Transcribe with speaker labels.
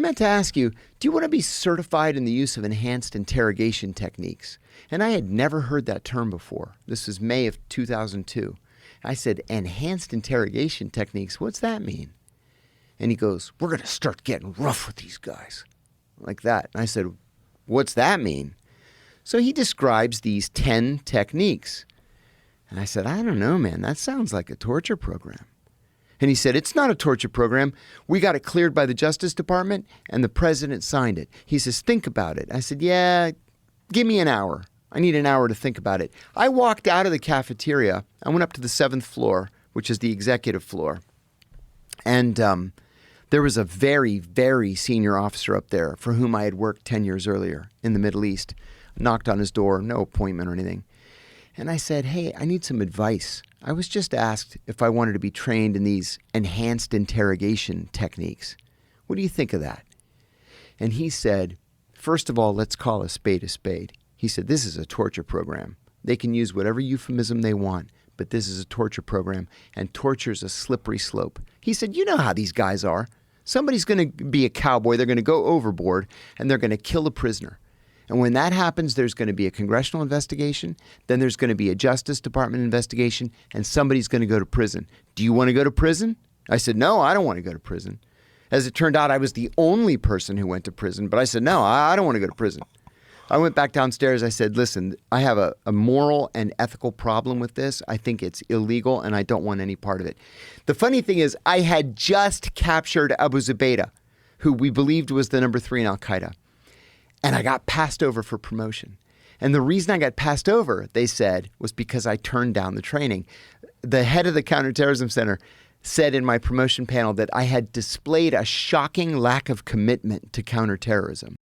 Speaker 1: meant to ask you, do you want to be certified in the use of enhanced interrogation techniques? And I had never heard that term before. This was May of 2002. I said, enhanced interrogation techniques, what's that mean? And he goes, we're going to start getting rough with these guys. Like that. And I said, what's that mean? So he describes these 10 techniques. And I said, I don't know, man. That sounds like a torture program. And he said, it's not a torture program. We got it cleared by the Justice Department, and the president signed it. He says, think about it. I said, yeah, give me an hour. I need an hour to think about it. I walked out of the cafeteria. I went up to the 7th floor, which is the executive floor. And there was a very, very senior officer up there for whom I had worked 10 years earlier in the Middle East. Knocked on his door, no appointment or anything. And I said, hey, I need some advice. I was just asked if I wanted to be trained in these enhanced interrogation techniques. What do you think of that? And he said, first of all, let's call a spade a spade. He said, this is a torture program. They can use whatever euphemism they want, but this is a torture program, and torture is a slippery slope. He said, you know how these guys are. Somebody's going to be a cowboy. They're going to go overboard, and they're going to kill a prisoner. And when that happens, there's going to be a congressional investigation, then there's going to be a Justice Department investigation, and somebody's going to go to prison. Do you want to go to prison? I said, no, I don't want to go to prison. As it turned out, I was the only person who went to prison, but I said, no, I don't want to go to prison. I went back downstairs. I said, listen, I have a moral and ethical problem with this. I think it's illegal, and I don't want any part of it. The funny thing is, I had just captured Abu Zubaydah, who we believed was the number 3 in Al-Qaeda. And I got passed over for promotion. And the reason I got passed over, they said, was because I turned down the training. The head of the Counterterrorism Center said in my promotion panel that I had displayed a shocking lack of commitment to counterterrorism.